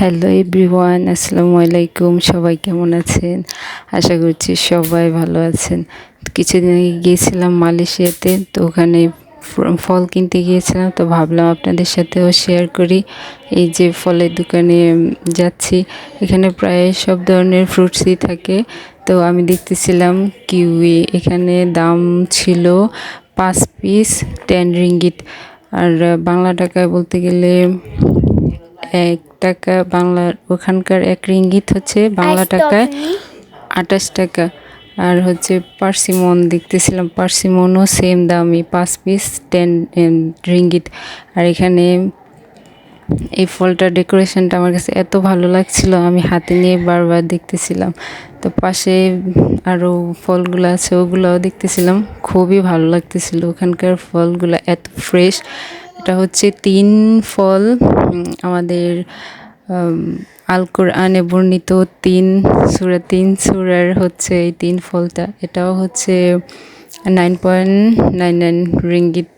Hello everyone, আসসালামু আলাইকুম। সবাই কেমন আছেন? আশা করছি সবাই ভালো আছেন। কিছুদিন আগে গিয়েছিলাম মালয়েশিয়াতে, তো ওখানে ফল কিনতে গিয়েছিলাম, তো ভাবলাম আপনাদের সাথেও শেয়ার করি। এই যে ফলের দোকানে যাচ্ছি, এখানে প্রায় সব ধরনের ফ্রুটসই থাকে। তো আমি দেখতেছিলাম কিউই, এখানে দাম ছিল 5 পিস 10 রিঙ্গিত। আর বাংলা টাকায় বলতে গেলে 1 টাকা বাংলার, ওখানকার 1 রিঙ্গিত হচ্ছে বাংলা টাকায় 28 টাকা। আর হচ্ছে পার্সিমন দেখতেছিলাম, পার্সিমনও সেম দামই, 5 পিস 10 রিঙ্গিত। আর এখানে এই ফলটা ডেকোরেশনটা আমার কাছে এত ভালো লাগছিল, আমি হাতে নিয়ে বারবার দেখতেছিলাম। তো পাশে আরও ফলগুলো আছে, ওগুলোও দেখতেছিলাম, খুবই ভালো লাগতেছিল। ওখানকার ফলগুলো এত ফ্রেশ। এটা হচ্ছে 3 ফল, আমাদের আল কোরআনে বর্ণিত 3 সূরার হচ্ছে এই 3 ফলটা। এটাও হচ্ছে 9.99 রিঙ্গিত।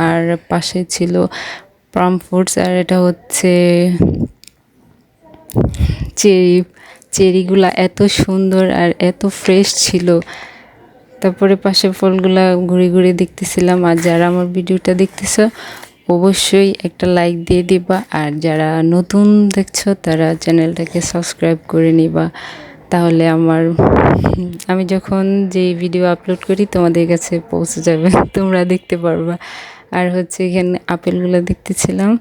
আর পাশে ছিল প্লাম ফ্রুটস, আর এটা হচ্ছে চেরিগুলা এত সুন্দর আর এত ফ্রেশ ছিল। তারপরে পাশে ফলগুলা ঘুরে ঘুরে দেখতেছিলাম। আর যারা আমার ভিডিওটা দেখতেছো অবশ্যই একটা লাইক দিয়ে দিবা, আর যারা নতুন দেখছো তারা চ্যানেলটাকে সাবস্ক্রাইব করে নিবা। তাহলে আমি যখন যেই ভিডিও আপলোড করি তোমাদের কাছে পৌঁছে যাবে, তোমরা দেখতে পারবা। আর হচ্ছে এখানে আপেলগুলো দেখতেছিলাম,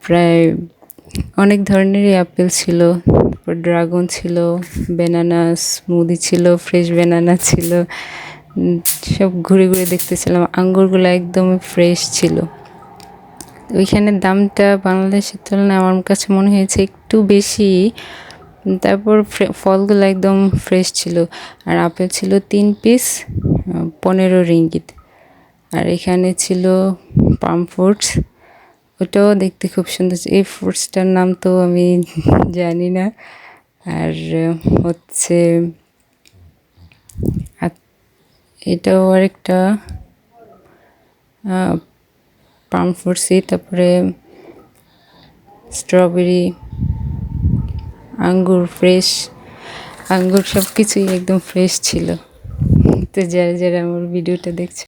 প্রায় অনেক ধরনেরই আপেল ছিল। তারপর ড্রাগন ছিল, ব্যানানা স্মুদি ছিল, ফ্রেশ ব্যানানা ছিল। সব ঘুরে ঘুরে দেখতেছিলাম। আঙ্গুরগুলো একদম ফ্রেশ ছিল। ওইখানে দামটা বাংলাদেশের তুলনায় আমার কাছে মনে হয়েছে একটু বেশি। তারপর ফলগুলো একদম ফ্রেশ ছিল। আর আপেল ছিল 3 পিস 15 রিঙ্গিত। আর এখানে ছিল পাম ফ্রুটস, ওটাও দেখতে খুব সুন্দর। এই ফ্রুটসটার নাম তো আমি জানি না। আর হচ্ছে এটাও আরেকটা পাম ফ্রুটসই। তারপরে স্ট্রবেরি, আঙ্গুর, ফ্রেশ আঙ্গুর, সব কিছুই একদম ফ্রেশ ছিল। তো যারা যারা আমার ভিডিওটা দেখছে